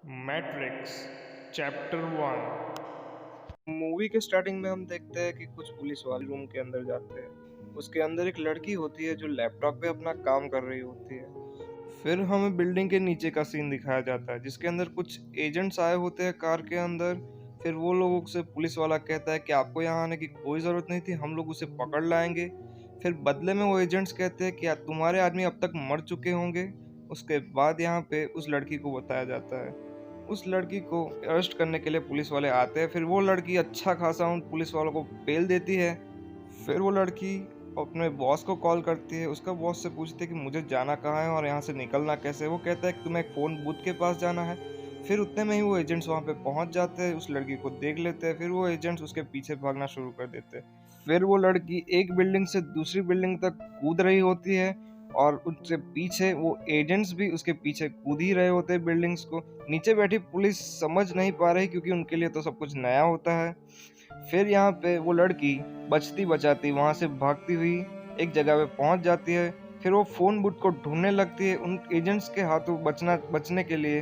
Matrix chapter 1। Movie के starting में हम देखते हैं कि कुछ पुलिस वाले रूम के अंदर जाते हैं। उसके अंदर एक लड़की होती है जो लैपटॉप पे अपना काम कर रही होती है। फिर हमें बिल्डिंग के नीचे का सीन दिखाया जाता है जिसके अंदर कुछ एजेंट्स आए होते हैं कार के अंदर। फिर वो लोगों से पुलिस वाला कहता है कि आपको यहाँ आने की कोई ज़रूरत नहीं थी, हम लोग उसे पकड़ लाएंगे। फिर बदले में वो एजेंट्स कहते हैं कि तुम्हारे आदमी अब तक मर चुके होंगे। उसके बाद यहाँ पे उस लड़की को बताया जाता है। उस लड़की को अरेस्ट करने के लिए पुलिस वाले आते हैं। फिर वो लड़की अच्छा खासा उन पुलिस वालों को बेल देती है। फिर वो लड़की अपने बॉस को कॉल करती है। उसका बॉस से पूछती है कि मुझे जाना कहाँ है और यहाँ से निकलना कैसे है। वो कहता है कि तुम्हें एक फ़ोन बूथ के पास जाना है। फिर उतने में ही वो एजेंट्स वहाँ पे पहुँच जाते हैं, उस लड़की को देख लेते हैं। फिर वो एजेंट्स उसके पीछे भागना शुरू कर देते हैं। फिर वो लड़की एक बिल्डिंग से दूसरी बिल्डिंग तक कूद रही होती है और उससे पीछे वो एजेंट्स भी उसके पीछे कूद ही रहे होते हैं बिल्डिंग्स को। नीचे बैठी पुलिस समझ नहीं पा रही क्योंकि उनके लिए तो सब कुछ नया होता है। फिर यहाँ पे वो लड़की बचती बचाती वहां से भागती हुई एक जगह पे पहुंच जाती है। फिर वो फोन बूथ को ढूंढने लगती है उन एजेंट्स के हाथों बचने के लिए।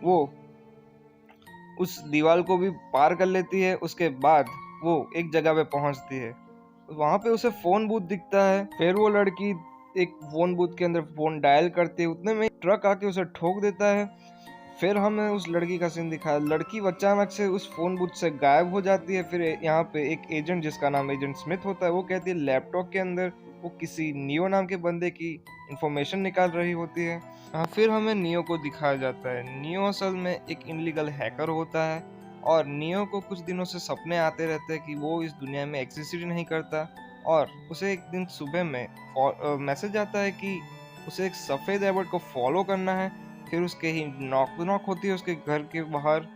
वो उस दीवार को भी पार कर लेती है। उसके बाद वो एक जगह पे पहुंचती है, वहां पे उसे फोन बूथ दिखता है। फिर वो लड़की एक फोन बूथ के अंदर फोन डायल करती है, उतने में ट्रक आके उसे ठोक देता है। फिर हमें उस लड़की का सीन दिखाया, लड़की अचानक से उस फोन बूथ से गायब हो जाती है। फिर यहाँ पे एक एजेंट जिसका नाम एजेंट स्मिथ होता है, वो कहती है लैपटॉप के अंदर वो किसी नियो नाम के बंदे की इंफॉर्मेशन निकाल रही होती है। फिर हमें नियो को दिखाया जाता है। नियो असल में एक इनलीगल हैकर होता है और नियो को कुछ दिनों से सपने आते रहते हैं कि वो इस दुनिया में एग्जिस्ट नहीं करता। और उसे एक दिन सुबह में मैसेज आता है कि उसे एक सफ़ेद रैबट को फॉलो करना है। फिर उसके ही नॉक नॉक होती है उसके घर के बाहर।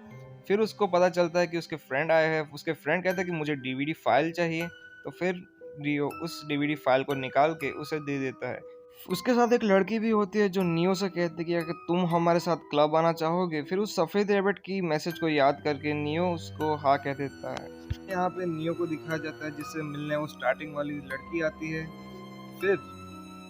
फिर उसको पता चलता है कि उसके फ्रेंड आए हैं। उसके फ्रेंड कहता है कि मुझे डीवीडी फाइल चाहिए। तो फिर रियो उस डीवीडी फाइल को निकाल के उसे दे देता है। उसके साथ एक लड़की भी होती है जो नियो से कहती है कि अगर तुम हमारे साथ क्लब आना चाहोगे। फिर उस सफ़ेद रैबट की मैसेज को याद करके नियो उसको हाँ कह देता है। यहाँ पे नियो को दिखाया जाता है जिससे मिलने वो स्टार्टिंग वाली लड़की आती है। फिर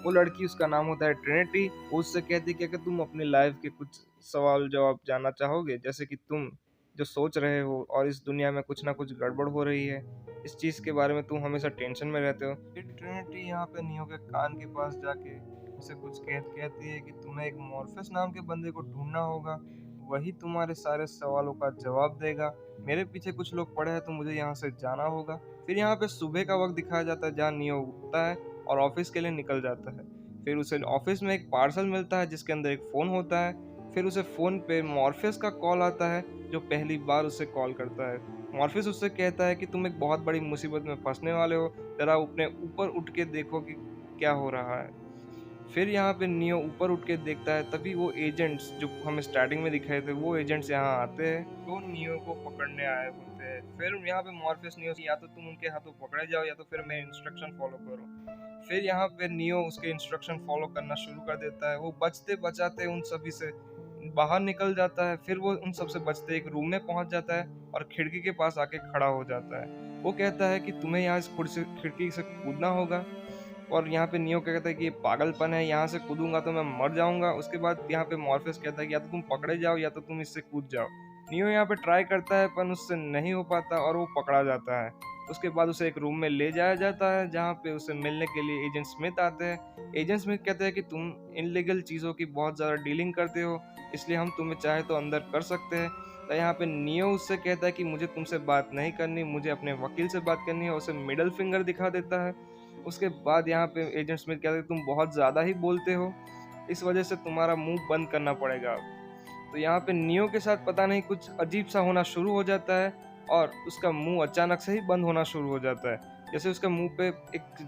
वो लड़की, उसका नाम होता है ट्रिनिटी, वो उससे कहती है कि अगर तुम अपनी लाइफ के कुछ सवाल जवाब जानना चाहोगे, जैसे कि तुम जो सोच रहे हो और इस दुनिया में कुछ ना कुछ गड़बड़ हो रही है, इस चीज़ के बारे में तुम हमेशा टेंशन में रहते हो। फिर ट्रिनिटी यहाँ पे नियो के कान के पास जाके उसे कुछ कहती है कि तुम्हें एक मॉर्फेस नाम के बंदे को ढूंढना होगा, वही तुम्हारे सारे सवालों का जवाब देगा। मेरे पीछे कुछ लोग पड़े हैं तो मुझे यहाँ से जाना होगा। फिर यहाँ पे सुबह का वक्त दिखाया जाता है जहाँ नियो उठता है और ऑफिस के लिए निकल जाता है। फिर उसे ऑफिस में एक पार्सल मिलता है जिसके अंदर एक फ़ोन होता है। फिर उसे फ़ोन पे मॉर्फेस का कॉल आता है जो पहली बार उसे कॉल करता है। मॉर्फेस उससे कहता है कि तुम एक बहुत बड़ी मुसीबत में फंसने वाले हो, ज़रा अपने ऊपर उठ के देखो कि क्या हो रहा है। फिर यहाँ पे नियो ऊपर उठ के देखता है, तभी वो एजेंट्स जो हमें स्टार्टिंग में दिखाए थे वो एजेंट्स यहाँ आते हैं, तो नियो को पकड़ने आए होते हैं। फिर यहाँ पे मॉर्फेस नियो से या तो तुम उनके हाथों पकड़े जाओ या तो फिर मेरे इंस्ट्रक्शन फॉलो करो। फिर यहाँ पे नियो उसके इंस्ट्रक्शन फॉलो करना शुरू कर देता है। वो बचते बचाते उन सभी से बाहर निकल जाता है। फिर वो उन सबसे बचते एक रूम में पहुंच जाता है और खिड़की के पास आके खड़ा हो जाता है। वो कहता है कि तुम्हें यहाँ इस खिड़की से कूदना होगा। और यहाँ पे नियो क्या कहता है कि ये पागलपन है, यहाँ से कूदूंगा तो मैं मर जाऊंगा। उसके बाद यहाँ पे मॉर्फेस कहता है कि या तो तुम पकड़े जाओ या तो तुम इससे कूद जाओ। नियो यहाँ पे ट्राई करता है पर उससे नहीं हो पाता और वो पकड़ा जाता है। उसके बाद उसे एक रूम में ले जाया जाता है जहाँ पे उसे मिलने के लिए एजेंट स्मिथ आते हैं। एजेंट स्मिथ कहते हैं कि तुम इनलीगल चीज़ों की बहुत ज़्यादा डीलिंग करते हो, इसलिए हम तुम्हें चाहे तो अंदर कर सकते हैं। तो यहाँ पे नियो उससे कहता है कि मुझे तुमसे बात नहीं करनी, मुझे अपने वकील से बात करनी है। उसे मिडल फिंगर दिखा देता है। उसके बाद यहाँ पे एजेंट स्मिथ कहते हैं तुम बहुत ज़्यादा ही बोलते हो, इस वजह से तुम्हारा मुंह बंद करना पड़ेगा। तो यहाँ पे नियो के साथ पता नहीं कुछ अजीब सा होना शुरू हो जाता है और उसका मुंह अचानक से ही बंद होना शुरू हो जाता है, जैसे उसके मुंह पे एक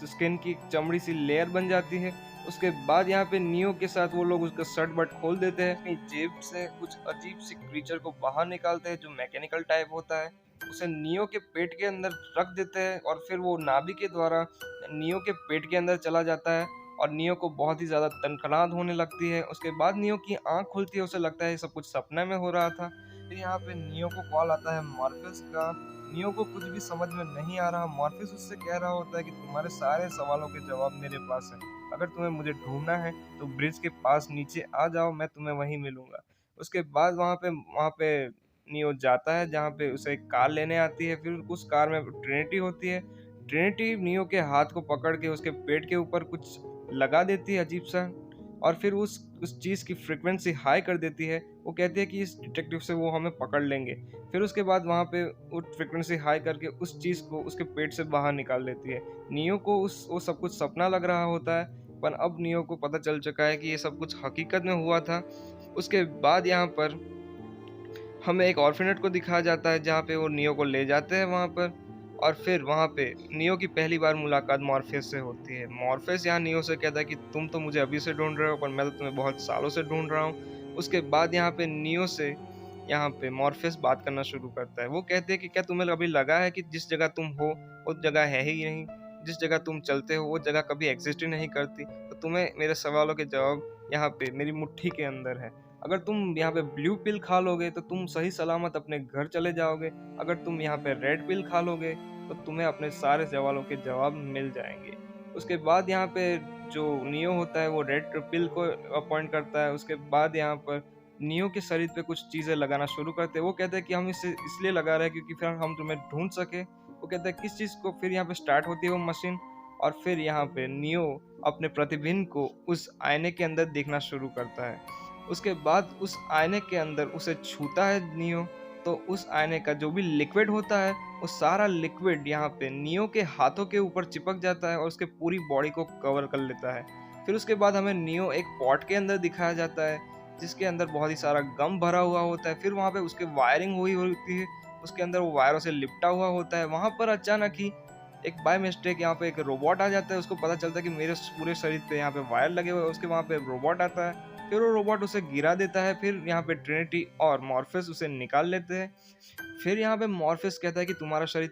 स्किन की चमड़ी सी लेयर बन जाती है। उसके बाद यहाँ पे नियो के साथ वो लोग उसका शर्ट बट खोल देते हैं, अपनी जेब से कुछ अजीब सी क्रीचर को बाहर निकालते हैं जो मैकेनिकल टाइप होता है, उसे नियो के पेट के अंदर रख देते हैं और फिर वो नाभि के द्वारा नियो के पेट के अंदर चला जाता है और नियो को बहुत ही ज़्यादा तनखनाद होने लगती है। उसके बाद नियो की आंख खुलती है, उसे लगता है ये सब कुछ सपने में हो रहा था। फिर यहाँ पे नियो को कॉल आता है मॉर्फेस का। नियो को कुछ भी समझ में नहीं आ रहा। मॉर्फेस उससे कह रहा होता है कि तुम्हारे सारे सवालों के जवाब मेरे पास है, अगर तुम्हें मुझे ढूंढना है तो ब्रिज के पास नीचे आ जाओ, मैं तुम्हें वहीं मिलूंगा। उसके बाद वहाँ पे नियो जाता है जहाँ पे उसे एक कार लेने आती है। फिर उस कार में ट्रिनिटी होती है। ट्रिनिटी नियो के हाथ को पकड़ के उसके पेट के ऊपर कुछ लगा देती है अजीब सा, और फिर उस चीज़ की फ्रीक्वेंसी हाई कर देती है। वो कहती है कि इस डिटेक्टिव से वो हमें पकड़ लेंगे। फिर उसके बाद वहाँ पे वो फ्रीक्वेंसी हाई करके उस चीज़ को उसके पेट से बाहर निकाल देती है। नियो को उस वो सब कुछ सपना लग रहा होता है, पर अब नियो को पता चल चुका है कि ये सब कुछ हकीकत में हुआ था। उसके बाद यहाँ पर हमें एक ऑर्फनेट को दिखाया जाता है जहाँ पे वो नियो को ले जाते हैं वहाँ पर, और फिर वहाँ पे नियो की पहली बार मुलाकात मॉर्फेस से होती है। मॉर्फेस यहाँ नियो से कहता है कि तुम तो मुझे अभी से ढूंढ रहे हो, पर मैं तो तुम्हें बहुत सालों से ढूंढ रहा हूँ। उसके बाद यहाँ पे मॉर्फेस बात करना शुरू करता है। वो कहते हैं कि क्या तुम्हें कभी लगा है कि जिस जगह तुम हो वो जगह है ही नहीं, जिस जगह तुम चलते हो वो जगह कभी एग्जिस्ट ही नहीं करती। तो तुम्हें मेरे सवालों के जवाब यहाँ पे मेरी मुट्ठी के अंदर है। अगर तुम यहाँ पे ब्लू पिल खा लोगे तो तुम सही सलामत अपने घर चले जाओगे। अगर तुम यहाँ पे रेड पिल खा लोगे तो तुम्हें अपने सारे सवालों के जवाब मिल जाएंगे। उसके बाद यहाँ पे जो नियो होता है वो रेड पिल को अपॉइंट करता है। उसके बाद यहाँ पर नियो के शरीर पे कुछ चीजें लगाना शुरू करते हैं। वो कहते हैं कि हम इसे इसलिए लगा रहे हैं क्योंकि फिर हम तुम्हें ढूंढ सके। वो कहते हैं किस चीज को। फिर यहाँ पे स्टार्ट होती है वो मशीन, और फिर यहाँ पे नियो अपने प्रतिबिंब को उस आईने के अंदर देखना शुरू करता है। उसके बाद उस आईने के अंदर उसे छूता है नियो, तो उस आईने का जो भी लिक्विड होता है वो सारा लिक्विड यहाँ पे नियो के हाथों के ऊपर चिपक जाता है और उसके पूरी बॉडी को कवर कर लेता है। फिर उसके बाद हमें नियो एक पॉट के अंदर दिखाया जाता है जिसके अंदर बहुत ही सारा गम भरा हुआ होता है। फिर वहाँ पे उसके वायरिंग हुई होती है, उसके अंदर वो वायरों से लिपटा हुआ होता है। वहाँ पर अचानक ही एक बाय मिस्टेक यहाँ पे एक रोबोट आ जाता है। उसको पता चलता है कि मेरे पूरे शरीर पे यहाँ पे वायर लगे हुए हैं। उसके वहाँ पे रोबोट आता है, फिर वो रोबोट उसे गिरा देता है। फिर यहाँ पे ट्रिनिटी और मॉर्फेस उसे निकाल लेते हैं। फिर यहाँ पे मॉर्फेस कहता है कि तुम्हारा शरीर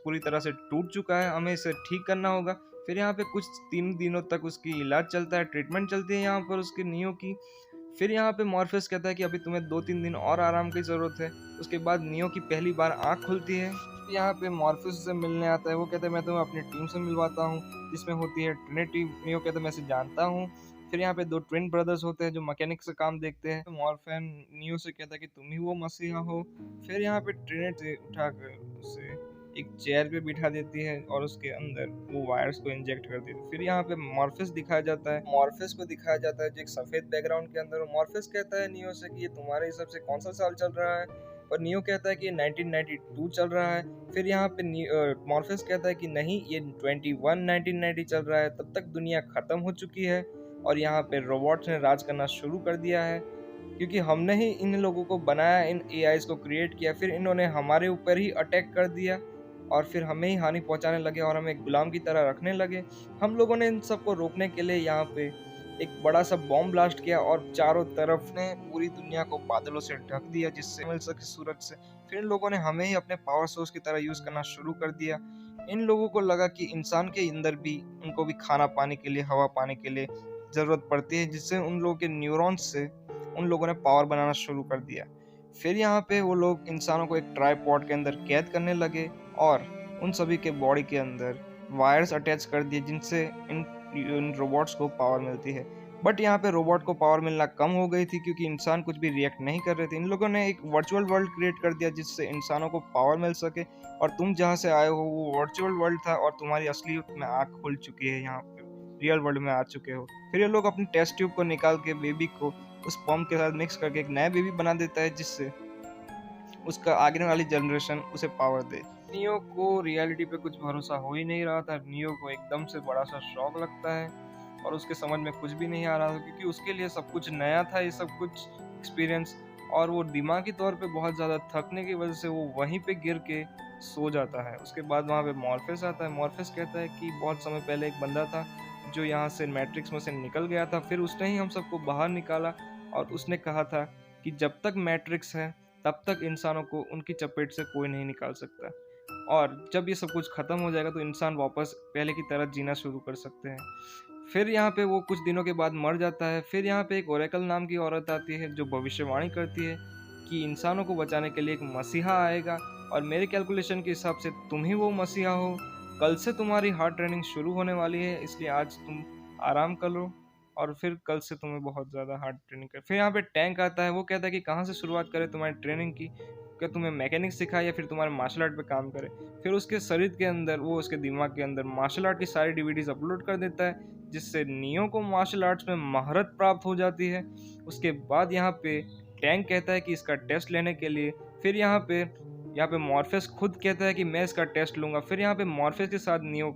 पूरी तरह से टूट चुका है, हमें इसे ठीक करना होगा। फिर यहाँ पे कुछ 3 दिनों तक उसकी इलाज चलता है, ट्रीटमेंट चलती है यहाँ पर उसके नियो की। फिर यहाँ पे मॉर्फेस कहता है कि अभी तुम्हें 2-3 दिन और आराम की जरूरत है। उसके बाद नियो की पहली बार आँख खुलती है। यहाँ पे मॉर्फेस से मिलने आता है। वो कहता है मैं तुम्हें अपनी टीम से मिलवाता हूँ जिसमें होती है ट्रिनिटी। नियो कहता है मैं इसे जानता हूँ। फिर यहाँ पे 2 ट्विन ब्रदर्स होते हैं जो मैकेनिक से काम देखते हैं। मॉर्फेन नियो से कहता है कि तुम ही वो मसीहा हो। फिर यहाँ पे ट्रिनिटी उठाकर उसे एक चेयर पे बिठा देती है और उसके अंदर वो वायर्स को इंजेक्ट कर देती है। फिर यहाँ पे मॉर्फेस दिखाया जाता है। मॉर्फेस को दिखाया जाता है जो एक सफेद बैकग्राउंड के अंदर। मॉर्फेस कहता है नियो से कि ये तुम्हारे हिसाब से कौन सा साल चल रहा है, और नियो कहता है कि ये 1992 चल रहा है। फिर यहाँ पे मॉर्फेस कहता है कि नहीं, ये 1990 चल रहा है। तब तक दुनिया खत्म हो चुकी है और यहाँ पे रोबोट्स ने राज करना शुरू कर दिया है, क्योंकि हमने ही इन लोगों को बनाया, इन एआईज को क्रिएट किया। फिर इन्होंने हमारे ऊपर ही अटैक कर दिया और फिर हमें ही हानि पहुंचाने लगे और हमें गुलाम की तरह रखने लगे। हम लोगों ने इन सबको रोकने के लिए यहाँ पे एक बड़ा सा बॉम्ब ब्लास्ट किया और चारों तरफ ने पूरी दुनिया को बादलों से ढक दिया जिससे मिल सके सूरज से। फिर इन लोगों ने हमें ही अपने पावर सोर्स की तरह यूज करना शुरू कर दिया। इन लोगों को लगा कि इंसान के अंदर भी उनको भी खाना पाने के लिए, हवा पाने के लिए जरूरत पड़ती है, जिससे उन लोगों के न्यूरॉन्स से उन लोगों ने पावर बनाना शुरू कर दिया। फिर यहाँ पे वो लोग इंसानों को एक ट्राइपॉड के अंदर कैद करने लगे और उन सभी के बॉडी के अंदर वायर्स अटैच कर दिए जिनसे इन रोबोट्स को पावर मिलती है। बट यहाँ पे रोबोट को पावर मिलना कम हो गई थी क्योंकि इंसान कुछ भी रिएक्ट नहीं कर रहे थे। इन लोगों ने एक वर्चुअल वर्ल्ड क्रिएट कर दिया जिससे इंसानों को पावर मिल सके, और तुम जहाँ से आए हो वो वर्चुअल वर्ल्ड था और तुम्हारी असलियत में आँख खुल चुकी है, यहाँ पे रियल वर्ल्ड में आ चुके हो। फिर ये लोग अपनी टेस्ट ट्यूब को निकाल के बेबी को उस पंप के साथ मिक्स करके एक नया बेबी बना देता है जिससे उसका आगे वाली जनरेशन उसे पावर दे। नियो को रियलिटी पे कुछ भरोसा हो ही नहीं रहा था। नियो को एकदम से बड़ा सा शॉक लगता है और उसके समझ में कुछ भी नहीं आ रहा था क्योंकि उसके लिए सब कुछ नया था, ये सब कुछ एक्सपीरियंस। और वो दिमागी तौर पे बहुत ज़्यादा थकने की वजह से वो वहीं पे गिर के सो जाता है। उसके बाद वहाँ पे मॉर्फेस आता है। मॉर्फेस कहता है कि बहुत समय पहले एक बंदा था जो यहाँ से मैट्रिक्स में से निकल गया था, फिर उसने ही हम सबको बाहर निकाला और उसने कहा था कि जब तक मैट्रिक्स है तब तक इंसानों को उनकी चपेट से कोई नहीं निकाल सकता, और जब ये सब कुछ खत्म हो जाएगा तो इंसान वापस पहले की तरह जीना शुरू कर सकते हैं। फिर यहाँ पे वो कुछ दिनों के बाद मर जाता है। फिर यहाँ पे एक ओरेकल नाम की औरत आती है जो भविष्यवाणी करती है कि इंसानों को बचाने के लिए एक मसीहा आएगा, और मेरे कैलकुलेशन के हिसाब से तुम ही वो मसीहा हो। कल से तुम्हारी हार्ड ट्रेनिंग शुरू होने वाली है, इसलिए आज तुम आराम कर लो। और फिर कल से तुम्हें बहुत ज़्यादा हार्ड ट्रेनिंग कर। फिर यहाँ पे टैंक आता है, वो कहता है कि कहाँ से शुरुआत करें तुम्हारी ट्रेनिंग की, क्या तुम्हें मैकेनिक सिखाए या फिर तुम्हारे मार्शल आर्ट पे काम करे। फिर उसके शरीर के अंदर, वो उसके दिमाग के अंदर मार्शल आर्ट की सारी डीवीडीज अपलोड कर देता है, जिससे नियो को मार्शल आर्ट्स में महारत प्राप्त हो जाती है। उसके बाद यहाँ पे टैंक कहता है कि इसका टेस्ट लेने के लिए। फिर यहाँ पे मॉर्फेस खुद कहता है कि मैं इसका टेस्ट लूंगा। फिर यहाँ पे मॉर्फेस के साथ नियो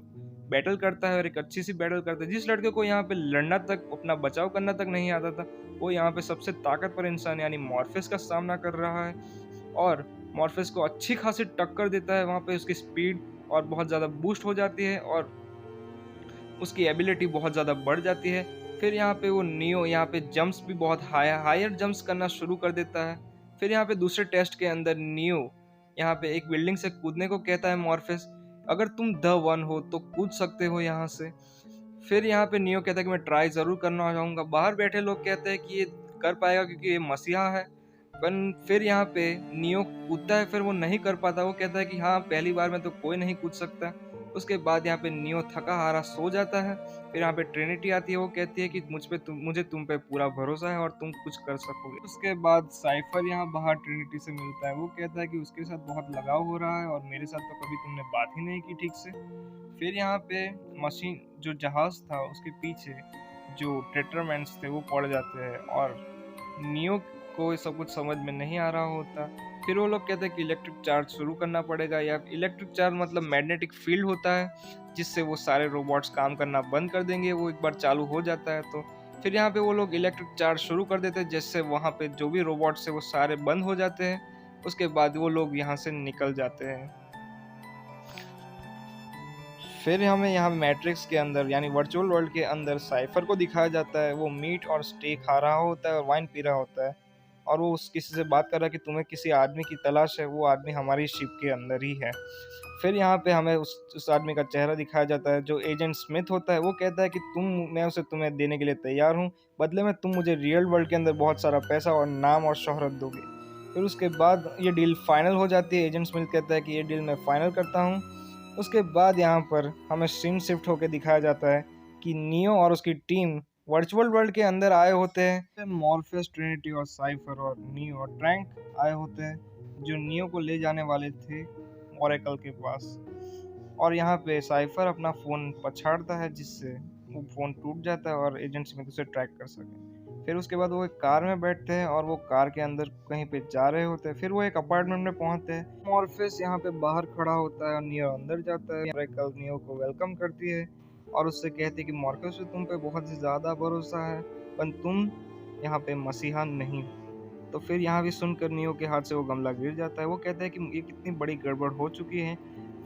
बैटल करता है और एक अच्छी सी बैटल करता है। जिस लड़के को यहाँ पे लड़ना तक, अपना बचाव करना तक नहीं आता था, वो यहाँ पे सबसे ताकतवर इंसान यानी मॉर्फेस का सामना कर रहा है और मॉर्फेस को अच्छी खासी टक्कर देता है। वहाँ पे उसकी स्पीड और बहुत ज़्यादा बूस्ट हो जाती है और उसकी एबिलिटी बहुत ज़्यादा बढ़ जाती है। फिर यहाँ पे वो नियो यहाँ पे जंप्स भी बहुत हायर जंप्स करना शुरू कर देता है। फिर यहाँ पे दूसरे टेस्ट के अंदर नियो यहाँ पे एक बिल्डिंग से कूदने को कहता है मॉर्फेस, अगर तुम द वन हो तो कूद सकते हो यहाँ से। फिर यहाँ पे नियो कहता है कि मैं ट्राई ज़रूर करना चाहूँगा। बाहर बैठे लोग कहते हैं कि ये कर पाएगा क्योंकि ये मसीहा है, पर फिर यहाँ पे नियो कूदता है, फिर वो नहीं कर पाता। वो कहता है कि हाँ, पहली बार में तो कोई नहीं कूद सकता। उसके बाद यहाँ पे नियो थका हारा सो जाता है। फिर यहाँ पे ट्रिनिटी आती है, वो कहती है कि मुझे तुम पे पूरा भरोसा है और तुम कुछ कर सकोगे। उसके बाद साइफर यहाँ बाहर ट्रिनिटी से मिलता है। वो कहता है कि उसके साथ बहुत लगाव हो रहा है और मेरे साथ तो कभी तुमने बात ही नहीं की ठीक से। फिर यहाँ पे मशीन, जो जहाज था उसके पीछे जो टेट्रामैंस थे वो पड़ जाते हैं और नियो को ये सब कुछ समझ में नहीं आ रहा होता। फिर वो लोग कहते हैं कि इलेक्ट्रिक चार्ज शुरू करना पड़ेगा, या इलेक्ट्रिक चार्ज मतलब मैग्नेटिक फील्ड होता है जिससे वो सारे रोबोट्स काम करना बंद कर देंगे, वो एक बार चालू हो जाता है तो। फिर यहाँ पे वो लोग इलेक्ट्रिक चार्ज शुरू कर देते हैं, जिससे वहाँ पे जो भी रोबोट्स है वो सारे बंद हो जाते हैं। उसके बाद वो लोग यहाँ से निकल जाते हैं। फिर हमें यहाँ मैट्रिक्स के अंदर यानी वर्चुअल वर्ल्ड के अंदर साइफर को दिखाया जाता है। वो मीट और स्टेक खा रहा होता है और वाइन पी रहा होता है और वो किसी से बात कर रहा है कि तुम्हें किसी आदमी की तलाश है, वो आदमी हमारी शिप के अंदर ही है। फिर यहाँ पे हमें उस आदमी का चेहरा दिखाया जाता है जो एजेंट स्मिथ होता है। वो कहता है कि मैं उसे तुम्हें देने के लिए तैयार हूँ, बदले में तुम मुझे रियल वर्ल्ड के अंदर बहुत सारा पैसा और नाम और शोहरत दोगे। फिर उसके बाद ये डील फाइनल हो जाती है। एजेंट स्मिथ कहता है कि ये डील मैं फाइनल करता हूँ। उसके बाद यहाँ पर हमें सीन शिफ्ट होकर दिखाया जाता है कि नियो और उसकी टीम वर्चुअल वर्ल्ड के अंदर आए होते हैं। मॉर्फेस, ट्रिनिटी और साइफर और नियो और ट्रैंक आए होते हैं जो नियो को ले जाने वाले थे ओरेकल के पास। और यहाँ पे साइफर अपना फ़ोन पछाड़ता है जिससे वो फ़ोन टूट जाता है और एजेंट स्मिथ उसे ट्रैक कर सके। फिर उसके बाद वो एक कार में बैठते हैं और वो कार के अंदर कहीं पे जा रहे होते हैं। फिर वो एक अपार्टमेंट में पहुंचते हैं। मॉर्फेस यहाँ पे बाहर खड़ा होता है और नियो अंदर जाता है। ओरेकल नियो को वेलकम करती है और उससे कहती है कि मॉर्फेस से तुम पे बहुत ही ज़्यादा भरोसा है, पर तुम यहाँ पे मसीहा नहीं। तो फिर यहाँ भी सुनकर नियो के हाथ से वो गमला गिर जाता है। वो कहता है कि ये कितनी बड़ी गड़बड़ हो चुकी है,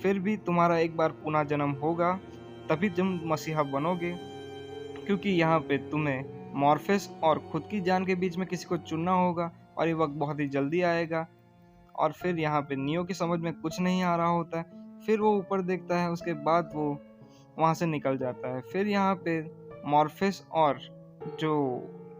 फिर भी तुम्हारा एक बार पुनः जन्म होगा, तभी तुम मसीहा बनोगे, क्योंकि यहाँ पे तुम्हें मॉर्फेस और खुद की जान के बीच में किसी को चुनना होगा और ये वक्त बहुत ही जल्दी आएगा। और फिर यहाँ पे नियो की समझ में कुछ नहीं आ रहा होता है। फिर वो ऊपर देखता है, उसके बाद वो वहाँ से निकल जाता है। फिर यहाँ पे मॉर्फेस और जो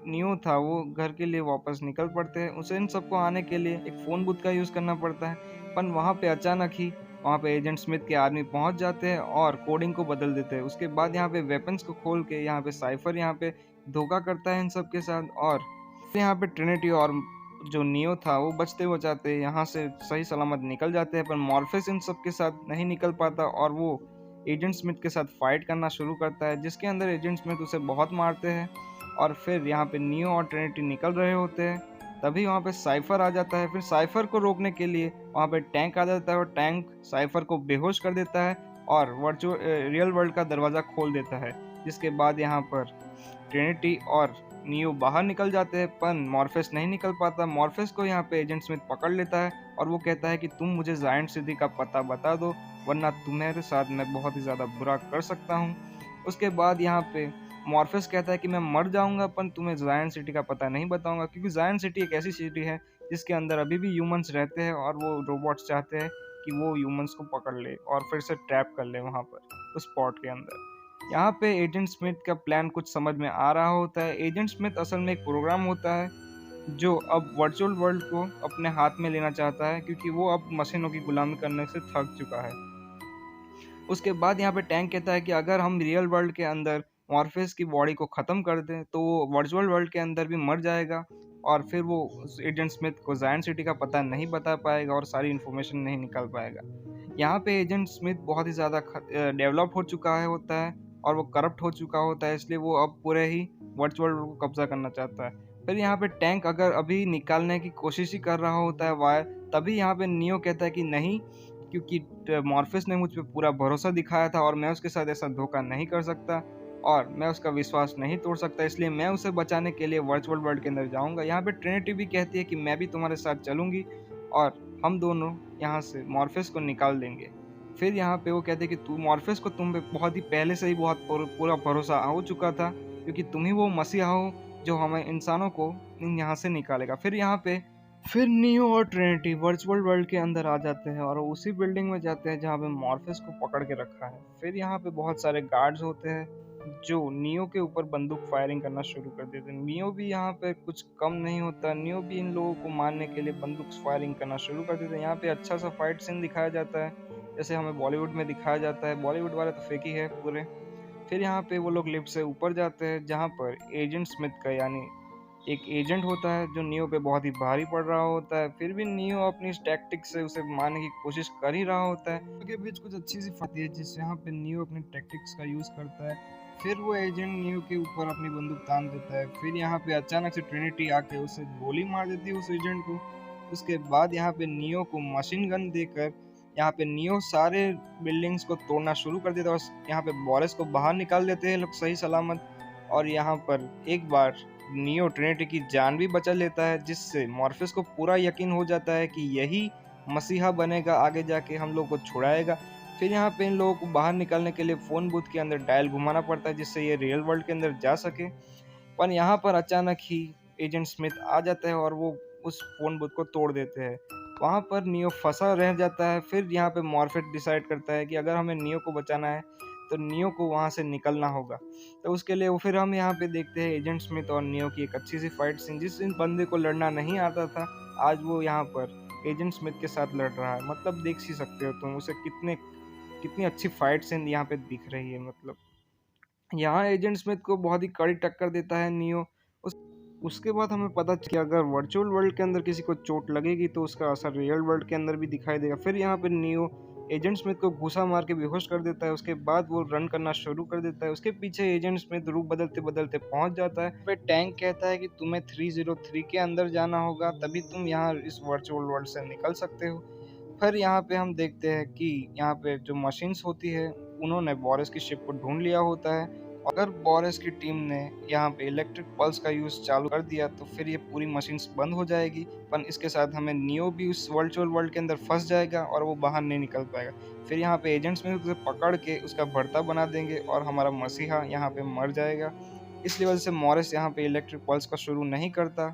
नियो था वो घर के लिए वापस निकल पड़ते हैं। उसे इन सबको आने के लिए एक फ़ोन बूथ का यूज़ करना पड़ता है, पर वहाँ पे अचानक ही वहाँ पे एजेंट स्मिथ के आदमी पहुँच जाते हैं और कोडिंग को बदल देते हैं। उसके बाद यहाँ पे वेपन्स को खोल के यहाँ पे साइफर यहाँ पे धोखा करता है इन सब के साथ। और फिर यहाँ पे ट्रिनिटी और जो नियो था वो बचते बचाते यहाँ से सही सलामत निकल जाते हैं, पर मॉर्फेस इन सब के साथ नहीं निकल पाता और वो एजेंट स्मिथ के साथ फाइट करना शुरू करता है, जिसके अंदर एजेंट स्मिथ उसे बहुत मारते हैं। और फिर यहाँ पे नियो और ट्रिनिटी निकल रहे होते हैं, तभी वहाँ पे साइफर आ जाता है। फिर साइफर को रोकने के लिए वहाँ पे टैंक आ जाता है और टैंक साइफर को बेहोश कर देता है और रियल वर्ल्ड का दरवाज़ा खोल देता है। जिसके बाद यहाँ पर ट्रिनिटी और नियो बाहर निकल जाते हैं, पर मॉर्फेस नहीं निकल पाता। मॉर्फेस को यहाँ पे एजेंट स्मिथ पकड़ लेता है और वो कहता है कि तुम मुझे जायंट सिटी का पता बता दो, वरना तुम्हारे साथ मैं बहुत ही ज़्यादा बुरा कर सकता हूँ। उसके बाद यहाँ पे मॉर्फेस कहता है कि मैं मर जाऊंगा, पर तुम्हें जायंट सिटी का पता नहीं बताऊंगा, क्योंकि जायंट सिटी एक ऐसी सिटी है जिसके अंदर अभी भी ह्यूमंस रहते हैं और वो रोबोट्स चाहते हैं कि वो ह्यूमंस को पकड़ ले और फिर से ट्रैप कर ले वहाँ पर उस स्पॉट के अंदर। यहाँ पे एजेंट स्मिथ का प्लान कुछ समझ में आ रहा होता है। एजेंट स्मिथ असल में एक प्रोग्राम होता है जो अब वर्चुअल वर्ल्ड को अपने हाथ में लेना चाहता है, क्योंकि वो अब मशीनों की गुलामी करने से थक चुका है। उसके बाद यहाँ पे टैंक कहता है कि अगर हम रियल वर्ल्ड के अंदर मॉर्फेस की बॉडी को ख़त्म कर दे तो वो वर्चुअल वर्ल्ड के अंदर भी मर जाएगा और फिर वो उस एजेंट स्मिथ को जायंट सिटी का पता नहीं बता पाएगा और सारी इन्फॉर्मेशन नहीं निकाल पाएगा। यहाँ पे एजेंट स्मिथ बहुत ही ज़्यादा डेवलप हो चुका है होता है और वो करप्ट हो चुका होता है, इसलिए वो अब पूरे ही वर्चुअल वर्ल्ड को कब्जा करना चाहता है। फिर यहाँ पे टैंक अगर अभी निकालने की कोशिश ही कर रहा होता है वायर, तभी यहाँ पे नियो कहता है कि नहीं, क्योंकि मॉर्फेस ने मुझ पे पूरा भरोसा दिखाया था और मैं उसके साथ ऐसा धोखा नहीं कर सकता और मैं उसका विश्वास नहीं तोड़ सकता, इसलिए मैं उसे बचाने के लिए वर्चुअल वर्ल्ड के अंदर जाऊंगा। यहाँ पे ट्रिनिटी भी कहती है कि मैं भी तुम्हारे साथ चलूंगी और हम दोनों यहाँ से मॉर्फेस को निकाल देंगे। फिर यहाँ पे वो कहते हैं कि तू मॉर्फेस को तुम पे बहुत ही पहले से ही बहुत पूरा भरोसा हो चुका था, क्योंकि तुम ही वो मसीहा हो जो हमें इंसानों को यहाँ से निकालेगा। फिर नियो और ट्रिनिटी वर्चुअल वर्ल्ड के अंदर आ जाते हैं और उसी बिल्डिंग में जाते हैं जहाँ पे मॉर्फेस को पकड़ के रखा है। फिर यहाँ पे बहुत सारे गार्ड्स होते हैं जो नियो के ऊपर बंदूक फायरिंग करना शुरू कर देते हैं। नियो भी यहाँ पे कुछ कम नहीं होता, नियो भी इन लोगों को मारने के लिए बंदूक फायरिंग करना शुरू कर देते हैं। यहाँ पे अच्छा सा फाइट सीन दिखाया जाता है जैसे हमें बॉलीवुड में दिखाया जाता है। बॉलीवुड वाले तो फेक ही है पूरे। फिर यहाँ पे वो लोग लिफ्ट से ऊपर जाते हैं जहाँ पर एजेंट स्मिथ का यानी एक एजेंट होता है जो नियो पे बहुत ही भारी पड़ रहा होता है। फिर भी नियो अपनी टैक्टिक से उसे मारने की कोशिश कर ही रहा होता है। उनके बीच कुछ अच्छी सी फाइट है जिससे यहाँ पे नियो अपनी टैक्टिक्स का यूज करता है। फिर वो एजेंट नियो के ऊपर अपनी बंदूक तान देता है। फिर यहाँ पे अचानक से ट्रिनिटी आके उसे गोली मार देती है उस एजेंट को। उसके बाद यहाँ पे नियो को मशीन गन देकर यहाँ पे नियो सारे बिल्डिंग्स को तोड़ना शुरू कर देता है और यहाँ पे बोरिस को बाहर निकाल देते हैं लोग सही सलामत। और यहाँ पर एक बार नियो ट्रिनिटी की जान भी बचा लेता है, जिससे मॉर्फेस को पूरा यकीन हो जाता है कि यही मसीहा बनेगा, आगे जाके हम लोग को छुड़ाएगा। फिर यहाँ पे इन लोगों को बाहर निकालने के लिए फ़ोन बूथ के अंदर डायल घुमाना पड़ता है जिससे ये रियल वर्ल्ड के अंदर जा सके। पर यहाँ पर अचानक ही एजेंट स्मिथ आ जाता है और वो उस फ़ोन बूथ को तोड़ देते हैं। वहाँ पर नियो फंसा रह जाता है। फिर यहाँ पे मॉर्फेस डिसाइड करता है कि अगर हमें नियो को बचाना है तो नियो को वहाँ से निकलना होगा। तो उसके लिए फिर हम यहाँ पे देखते हैं एजेंट स्मिथ और नियो की एक अच्छी सी फाइट सीन। जिस बंदे को लड़ना नहीं आता था आज वो यहाँ पर एजेंट स्मिथ के साथ लड़ रहा है। मतलब देख ही सकते हो तुम उसे कितनी अच्छी फाइट सीन यहाँ पे दिख रही है। मतलब यहाँ एजेंट स्मिथ को बहुत ही कड़ी टक्कर देता है नियो। उसके बाद हमें पता चला कि अगर वर्चुअल वर्ल्ड के अंदर किसी को चोट लगेगी तो उसका असर रियल वर्ल्ड के अंदर भी दिखाई देगा। फिर यहाँ पे नियो एजेंट स्मिथ को घूसा मार के बेहोश कर देता है। उसके बाद वो रन करना शुरू कर देता है। उसके पीछे एजेंट स्मिथ रूप बदलते बदलते पहुंच जाता है। फिर टैंक कहता है कि तुम्हें 303 के अंदर जाना होगा, तभी तुम यहाँ इस वर्चुअल वर्ल्ड से निकल सकते हो। फिर यहाँ पे हम देखते हैं कि यहाँ पे जो मशीन्स होती है उन्होंने बोरिस की शिप को ढूंढ लिया होता है। अगर बोरिस की टीम ने यहाँ पे इलेक्ट्रिक पल्स का यूज़ चालू कर दिया तो फिर ये पूरी मशीन्स बंद हो जाएगी, पर इसके साथ हमें नियो भी उस वर्चुअल वर्ल्ड के अंदर फंस जाएगा और वो बाहर नहीं निकल पाएगा। फिर यहाँ पे एजेंट्स में उसे पकड़ के उसका भर्ता बना देंगे और हमारा मसीहा यहाँ पे मर जाएगा। इसलिए वजह से मॉरिस यहाँ पे इलेक्ट्रिक पल्स का शुरू नहीं करता।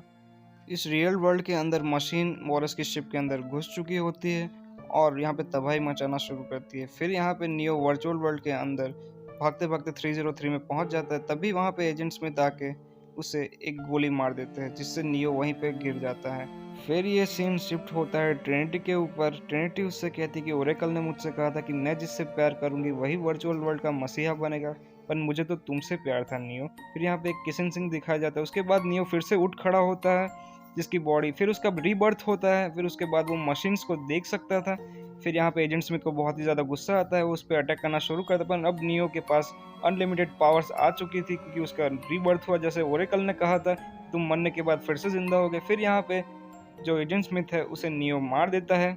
इस रियल वर्ल्ड के अंदर मशीन मॉरिस की शिप के अंदर घुस चुकी होती है और यहाँ पे तबाही मचाना शुरू करती है। फिर यहाँ पे नियो वर्चुअल वर्ल्ड के अंदर भागते भागते 303 में पहुंच जाता है। तभी वहाँ पे एजेंट स्मिथ आके उसे एक गोली मार देते हैं जिससे नियो वहीं पे गिर जाता है। फिर ये सीन शिफ्ट होता है ट्रिनिटी के ऊपर। ट्रिनिटी उससे कहती कि ओरेकल ने मुझसे कहा था कि मैं जिससे प्यार करूंगी वही वर्चुअल वर्ल्ड का मसीहा बनेगा, पर मुझे तो तुमसे प्यार था नियो। फिर यहाँ पे एक किसिंग सीन दिखाया जाता है। उसके बाद नियो फिर से उठ खड़ा होता है जिसकी बॉडी फिर उसका रीबर्थ होता है। फिर उसके बाद वो मशीन्स को देख सकता था। फिर यहाँ पे एजेंट स्मिथ को बहुत ही ज़्यादा गुस्सा आता है, वो उस पर अटैक करना शुरू करता है। पर अब नियो के पास अनलिमिटेड पावर्स आ चुकी थी क्योंकि उसका रीबर्थ हुआ, जैसे ओरेकल ने कहा था तुम मरने के बाद फिर से जिंदा हो गए। फिर यहाँ पे जो एजेंट स्मिथ है उसे नियो मार देता है।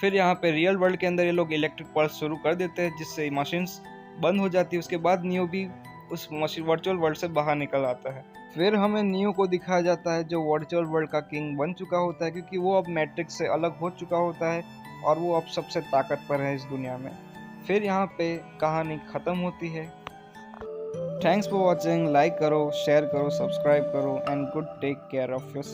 फिर यहाँ पे रियल वर्ल्ड के अंदर ये लोग इलेक्ट्रिक पल्स शुरू कर देते हैं जिससे मशीन्स बंद हो जाती है। उसके बाद नियो भी उस वर्चुअल वर्ल्ड से बाहर निकल आता है। फिर हमें नियो को दिखाया जाता है जो वर्चुअल वर्ल्ड का किंग बन चुका होता है, क्योंकि वो अब मैट्रिक्स से अलग हो चुका होता है और वो अब सबसे ताकतवर है इस दुनिया में। फिर यहाँ पे कहानी ख़त्म होती है। Thanks for watching. लाइक करो, शेयर करो, सब्सक्राइब करो and good take care of yourself.